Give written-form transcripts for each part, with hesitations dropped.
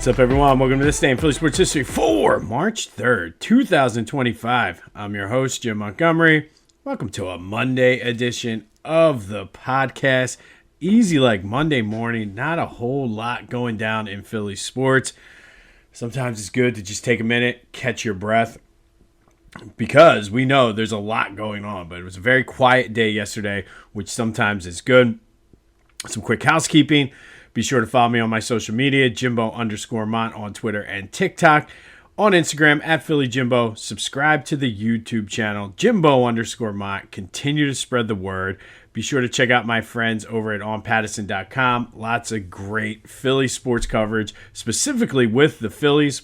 What's up, everyone? Welcome to this day in Philly sports history for March 3rd, 2025. I'm your host, Jim Montgomery. Welcome to a Monday edition of the podcast. Easy like Monday morning, not a whole lot going down in Philly sports. Sometimes it's good to just take a minute, catch your breath, because we know there's a lot going on. But it was a very quiet day yesterday, which sometimes is good. Some quick housekeeping. Be sure to follow me on my social media, Jimbo_Mont on Twitter and TikTok. On Instagram, at PhillyJimbo. Subscribe to the YouTube channel, Jimbo_Mont. Continue to spread the word. Be sure to check out my friends over at onpattison.com. Lots of great Philly sports coverage, specifically with the Phillies.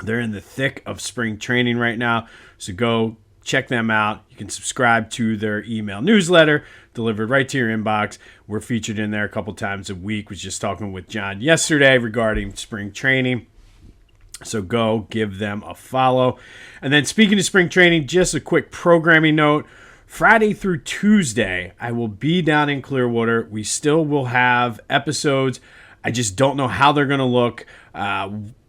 They're in the thick of spring training right now, so go check them out. You can subscribe to their email newsletter, delivered right to your inbox. We're featured in there a couple times a week. Was just talking with John yesterday regarding spring training. So go give them a follow. And then speaking of spring training, just a quick programming note. Friday through Tuesday, I will be down in Clearwater. We still will have episodes. I just don't know how they're going to look.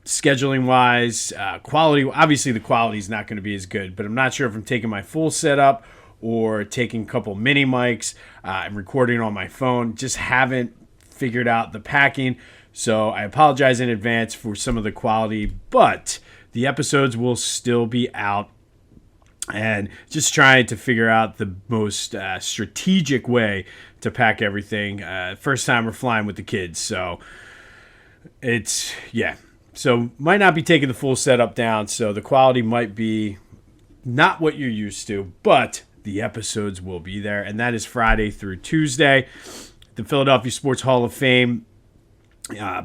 Scheduling wise, quality, obviously the quality is not going to be as good, but I'm not sure if I'm taking my full setup or taking a couple mini mics and recording on my phone. Just haven't figured out the packing, so I apologize in advance for some of the quality, but the episodes will still be out, and just trying to figure out the most strategic way to pack everything. First time we're flying with the kids, so it's, yeah. So might not be taking the full setup down, so the quality might be not what you're used to, but the episodes will be there, and that is Friday through Tuesday. The Philadelphia Sports Hall of Fame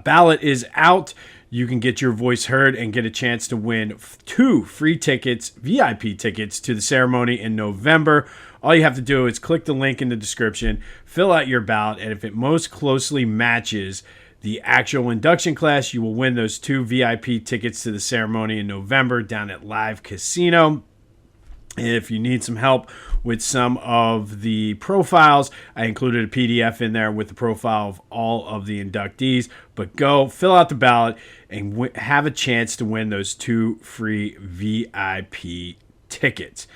ballot is out. You can get your voice heard and get a chance to win 2 free tickets, VIP tickets, to the ceremony in November. All you have to do is click the link in the description, fill out your ballot, and if it most closely matches the actual induction class, you will win those 2 VIP tickets to the ceremony in November down at Live Casino. If you need some help with some of the profiles, I included a PDF in there with the profile of all of the inductees. But go fill out the ballot and have a chance to win those 2 free VIP tickets.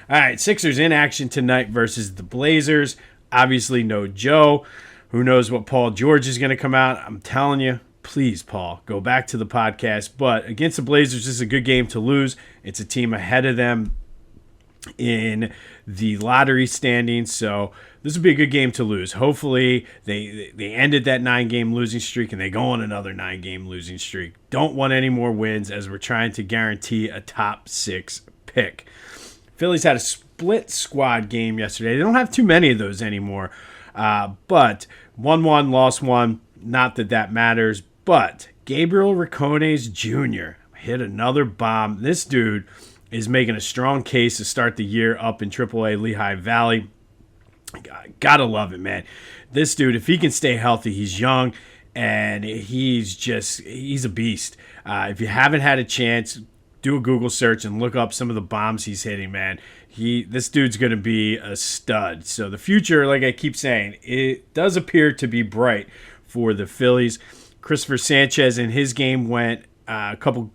All right, Sixers in action tonight versus the Blazers. Obviously, no Joe. Who knows what Paul George is going to come out? I'm telling you, please, Paul, go back to the podcast. But against the Blazers, this is a good game to lose. It's a team ahead of them in the lottery standings, so this would be a good game to lose. Hopefully, they ended that 9-game losing streak and they go on another 9-game losing streak. Don't want any more wins as we're trying to guarantee a top 6 pick. Phillies had a split squad game yesterday. They don't have too many of those anymore. But 1-1, lost 1. Not that that matters. But Gabriel Ricones Jr. hit another bomb. This dude is making a strong case to start the year up in AAA Lehigh Valley. Gotta love it, man. This dude, if he can stay healthy, he's young, and he's a beast. If you haven't had a chance, do a Google search and look up some of the bombs he's hitting, man. This dude's going to be a stud. So the future, like I keep saying, it does appear to be bright for the Phillies. Christopher Sanchez in his game went a couple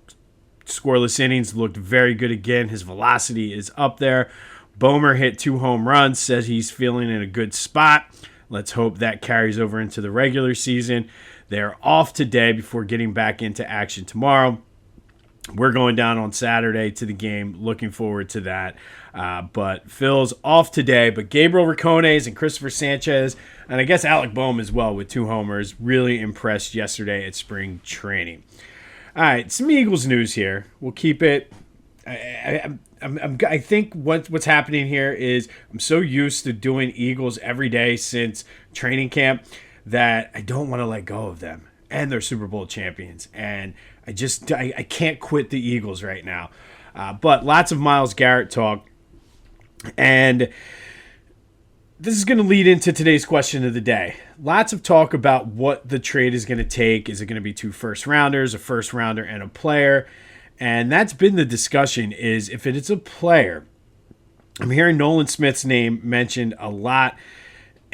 scoreless innings, looked very good again. His velocity is up there. Bomer hit 2 home runs, says he's feeling in a good spot. Let's hope that carries over into the regular season. They're off today before getting back into action tomorrow. We're going down on Saturday to the game. Looking forward to that. But Phil's off today. But Gabriel Ricones and Christopher Sanchez, and I guess Alec Bohm as well with 2 homers, really impressed yesterday at spring training. All right, some Eagles news here. We'll keep it. I think what's happening here is I'm so used to doing Eagles every day since training camp that I don't want to let go of them. And they're Super Bowl champions. And I can't quit the Eagles right now. But lots of Myles Garrett talk. And this is going to lead into today's question of the day. Lots of talk about what the trade is going to take. Is it going to be 2 first-rounders, a first-rounder, and a player? And that's been the discussion, is if it is a player. I'm hearing Nolan Smith's name mentioned a lot.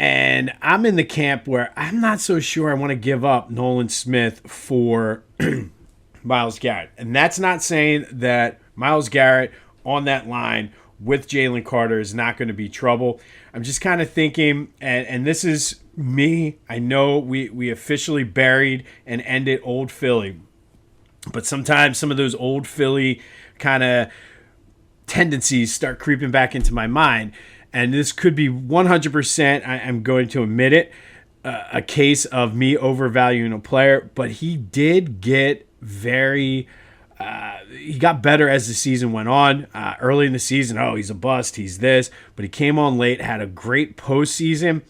And I'm in the camp where I'm not so sure I want to give up Nolan Smith for Myles Garrett. And that's not saying that Myles Garrett on that line with Jalen Carter is not going to be trouble. I'm just kind of thinking, and this is me, I know we officially buried and ended old Philly, but sometimes some of those old Philly kind of tendencies start creeping back into my mind. And this could be 100%, I'm going to admit it, a case of me overvaluing a player, but he did get he got better as the season went on. Early in the season, he's a bust, he's this, but he came on late, had a great postseason.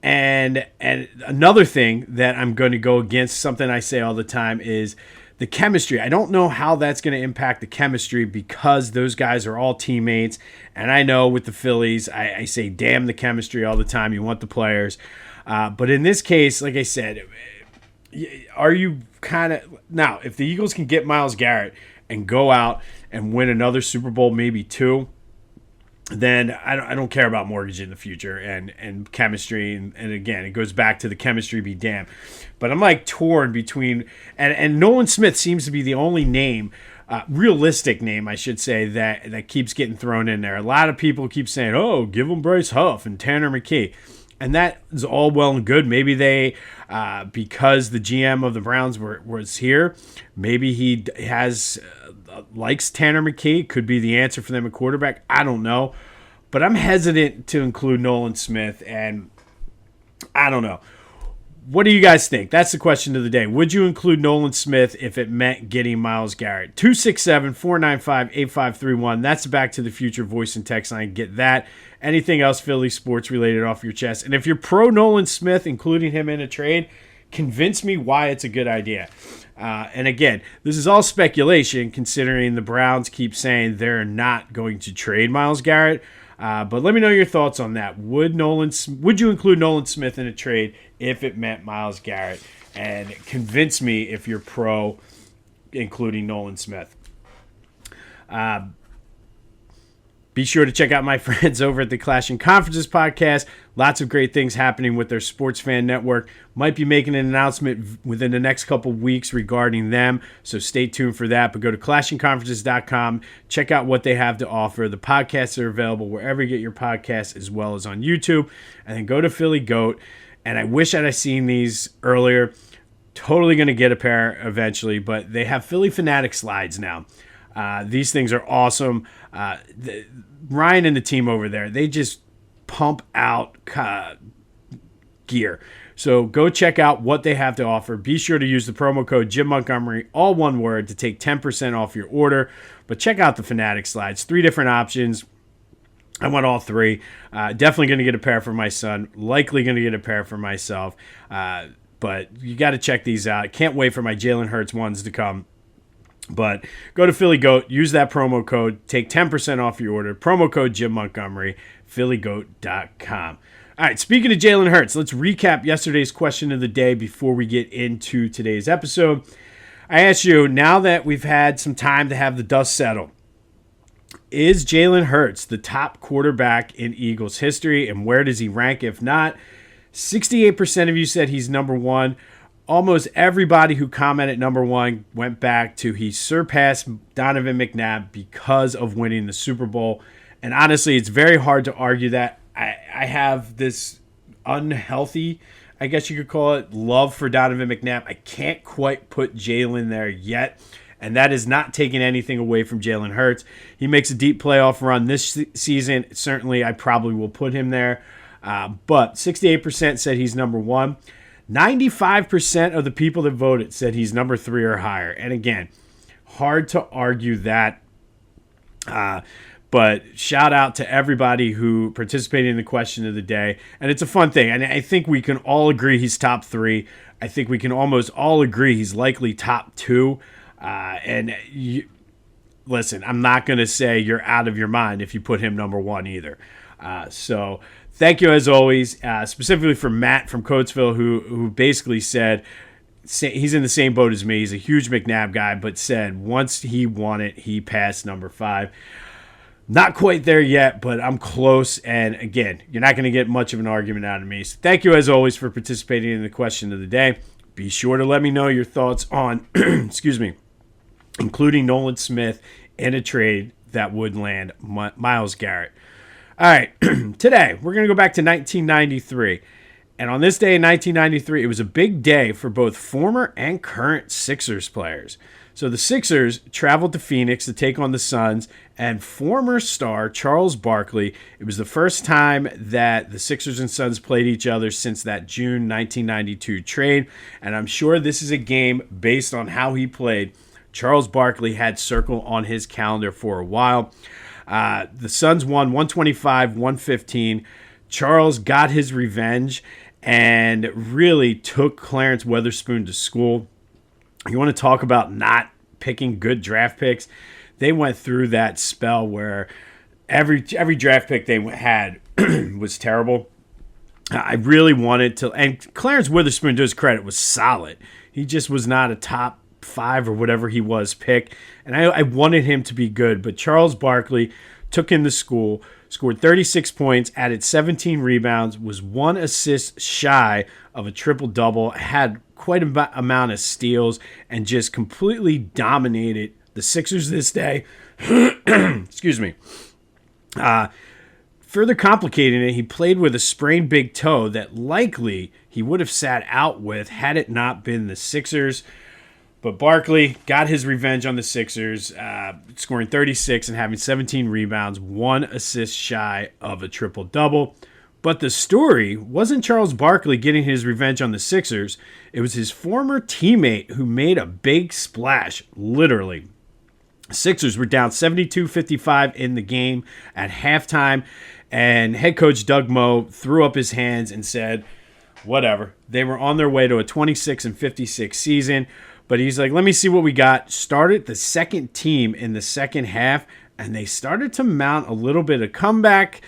And another thing that I'm going to go against, something I say all the time, is the chemistry. I don't know how that's going to impact the chemistry because those guys are all teammates. And I know with the Phillies, I say, damn the chemistry all the time. You want the players. But in this case, like I said, are you kind of... Now, if the Eagles can get Myles Garrett and go out and win another Super Bowl, maybe two, then I don't care about mortgage in the future and chemistry. And again, it goes back to the chemistry be damned. But I'm like torn between... And Nolan Smith seems to be the only name, realistic name, I should say, that keeps getting thrown in there. A lot of people keep saying, give him Bryce Huff and Tanner McKee. And that is all well and good. Maybe they, because the GM of the Browns was here, maybe he likes Tanner McKee. Could be the answer for them at quarterback. I don't know. But I'm hesitant to include Nolan Smith, and I don't know. What do you guys think? That's the question of the day. Would you include Nolan Smith if it meant getting Myles Garrett? 267-495-8531. That's the Back to the Future voice and text line. Get that. Anything else Philly sports related off your chest. And if you're pro Nolan Smith, including him in a trade, convince me why it's a good idea. And again, this is all speculation considering the Browns keep saying they're not going to trade Myles Garrett. But let me know your thoughts on that. Would you include Nolan Smith in a trade if it meant Myles Garrett? And convince me if you're pro including Nolan Smith. Be sure to check out my friends over at the Clashing Conferences podcast. Lots of great things happening with their Sports Fan Network. Might be making an announcement within the next couple weeks regarding them, so stay tuned for that. But go to clashingconferences.com. Check out what they have to offer. The podcasts are available wherever you get your podcasts, as well as on YouTube. And then go to Philly Goat. And I wish I'd have seen these earlier. Totally going to get a pair eventually, but they have Philly Fanatic slides now. These things are awesome. Ryan and the team over there, they just pump out gear. So go check out what they have to offer. Be sure to use the promo code Jim Montgomery, all one word, to take 10% off your order. But check out the Fanatic slides. 3 different options. I want all 3. Definitely going to get a pair for my son. Likely going to get a pair for myself. But you got to check these out. Can't wait for my Jalen Hurts ones to come. But go to Philly Goat, use that promo code, take 10% off your order. Promo code Jim Montgomery, phillygoat.com. All right, speaking of Jalen Hurts, let's recap yesterday's question of the day before we get into today's episode. I asked you, now that we've had some time to have the dust settle, is Jalen Hurts the top quarterback in Eagles history, and where does he rank? If not, 68% of you said he's number 1. Almost everybody who commented number 1 went back to he surpassed Donovan McNabb because of winning the Super Bowl. And honestly, it's very hard to argue that. I have this unhealthy, I guess you could call it, love for Donovan McNabb. I can't quite put Jalen there yet. And that is not taking anything away from Jalen Hurts. He makes a deep playoff run this season. Certainly, I probably will put him there. But 68% said he's number 1. 95% of the people that voted said he's number 3 or higher. And again, hard to argue that. But shout out to everybody who participated in the question of the day. And it's a fun thing. And I think we can all agree he's top 3. I think we can almost all agree he's likely top 2. Listen, I'm not going to say you're out of your mind if you put him number 1 either. So thank you as always, specifically for Matt from Coatesville, who basically said he's in the same boat as me. He's a huge McNabb guy, but said once he won it, he passed number 5. Not quite there yet, but I'm close. And again, you're not going to get much of an argument out of me. So thank you as always for participating in the question of the day. Be sure to let me know your thoughts on, excuse me, including Nolan Smith in a trade that would land Myles Garrett. All right, today we're going to go back to 1993. And on this day in 1993, it was a big day for both former and current Sixers players. So the Sixers traveled to Phoenix to take on the Suns, and former star Charles Barkley, it was the first time that the Sixers and Suns played each other since that June 1992 trade. And I'm sure this is a game based on how he played. Charles Barkley had circle on his calendar for a while. The Suns won 125-115. Charles got his revenge and really took Clarence Weatherspoon to school. You want to talk about not picking good draft picks? They went through that spell where every draft pick they had was terrible. I really wanted to, and Clarence Weatherspoon, to his credit, was solid. He just was not a top 5 or whatever he was pick, and I wanted him to be good. But Charles Barkley took him to school, scored 36 points, added 17 rebounds, was 1 assist shy of a triple-double, had quite an amount of steals, and just completely dominated the Sixers this day. Excuse me. Further complicating it, he played with a sprained big toe that likely he would have sat out with had it not been the Sixers. But Barkley got his revenge on the Sixers, scoring 36 and having 17 rebounds, 1 assist shy of a triple-double. But the story wasn't Charles Barkley getting his revenge on the Sixers. It was his former teammate who made a big splash, literally. Sixers were down 72-55 in the game at halftime, and head coach Doug Moe threw up his hands and said, whatever. They were on their way to a 26-56 season. But he's like, let me see what we got. Started the second team in the second half, and they started to mount a little bit of comeback.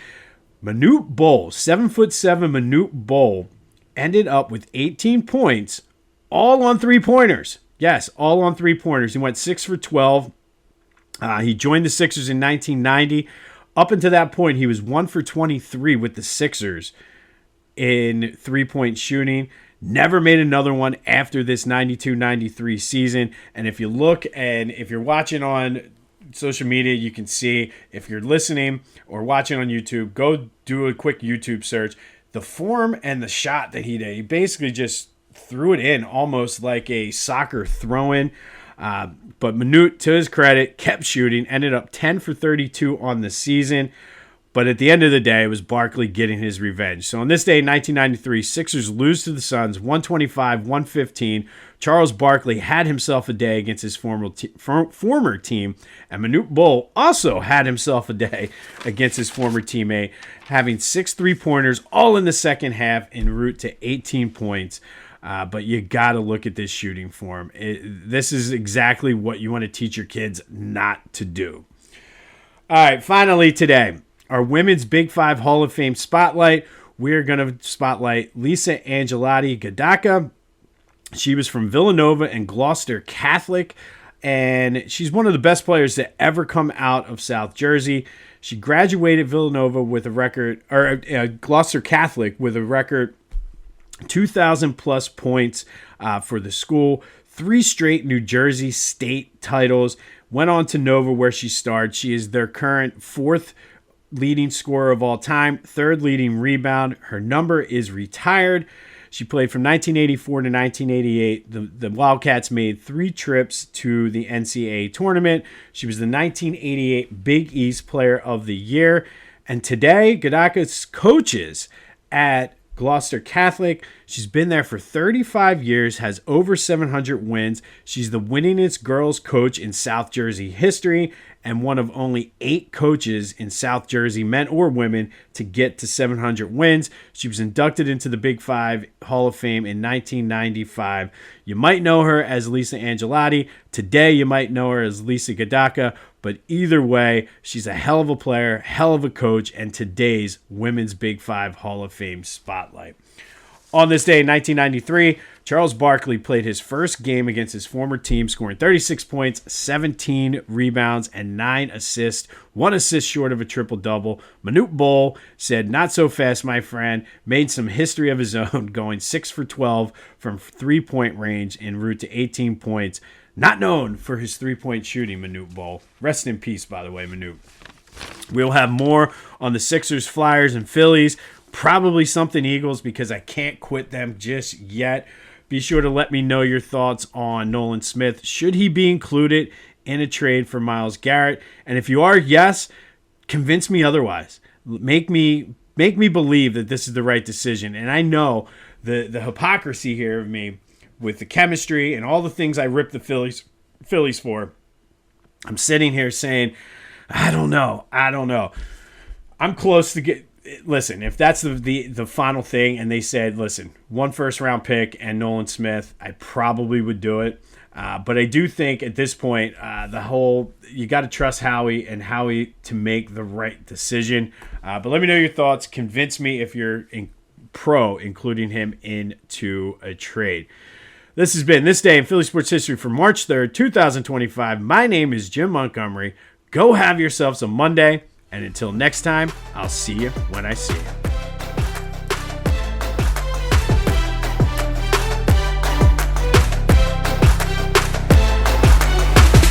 Manute Bol, 7'7" Manute Bol, ended up with 18 points, all on three-pointers. Yes, all on three-pointers. He went 6 for 12. He joined the Sixers in 1990. Up until that point, he was 1 for 23 with the Sixers in three-point shooting. Never made another one after this 92-93 season. And if you look and if you're watching on social media, you can see. If you're listening or watching on YouTube, go do a quick YouTube search. The form and the shot that he did, he basically just threw it in almost like a soccer throw-in. But Manute, to his credit, kept shooting, ended up 10 for 32 on the season. But at the end of the day, it was Barkley getting his revenge. So on this day in 1993, Sixers lose to the Suns 125-115. Charles Barkley had himself a day against his former team. And Manute Bol also had himself a day against his former teammate, having 6 3-pointers all in the second half en route to 18 points. But you got to look at this shooting form. This is exactly what you want to teach your kids not to do. All right, finally today, our Women's Big Five Hall of Fame Spotlight. We're going to spotlight Lisa Angelotti Gedaka. She was from Villanova and Gloucester Catholic, and she's one of the best players to ever come out of South Jersey. She graduated Villanova with a record, or Gloucester Catholic with a record 2,000-plus points for the school. 3 straight New Jersey state titles. Went on to Nova where she starred. She is their current 4th leading scorer of all time, 3rd leading rebound. Her number is retired. She played from 1984 to 1988. The Wildcats made 3 trips to the NCAA tournament. She was the 1988 Big East Player of the Year. And today, Gedaka coaches at Gloucester Catholic. She's been there for 35 years, has over 700 wins. She's the winningest girls coach in South Jersey history and one of only 8 coaches in South Jersey, men or women, to get to 700 wins. She was inducted into the Big Five Hall of Fame in 1995. You might know her as Lisa Angelotti. Today, you might know her as Lisa Gedaka. But either way, she's a hell of a player, hell of a coach, and today's Women's Big Five Hall of Fame Spotlight. On this day in 1993, Charles Barkley played his first game against his former team, scoring 36 points, 17 rebounds, and 9 assists, 1 assist short of a triple-double. Manute Bol said, "Not so fast, my friend." Made some history of his own, going 6 for 12 from three-point range en route to 18 points. Not known for his three-point shooting, Manute Bol. Rest in peace, by the way, Manute. We'll have more on the Sixers, Flyers, and Phillies. Probably something Eagles because I can't quit them just yet. Be sure to let me know your thoughts on Nolan Smith. Should he be included in a trade for Myles Garrett? And if you are, yes, convince me otherwise. Make me believe that this is the right decision. And I know the hypocrisy here of me with the chemistry and all the things I ripped the Phillies for. I'm sitting here saying, I don't know. I'm close to get. Listen, if that's the final thing, and they said, listen, 1 first-round pick and Nolan Smith, I probably would do it. But I do think at this point, you got to trust Howie to make the right decision. But let me know your thoughts. Convince me if you're including him into a trade. This has been This Day in Philly Sports History for March 3rd, 2025. My name is Jim Montgomery. Go have yourselves a Monday. And until next time, I'll see you when I see you.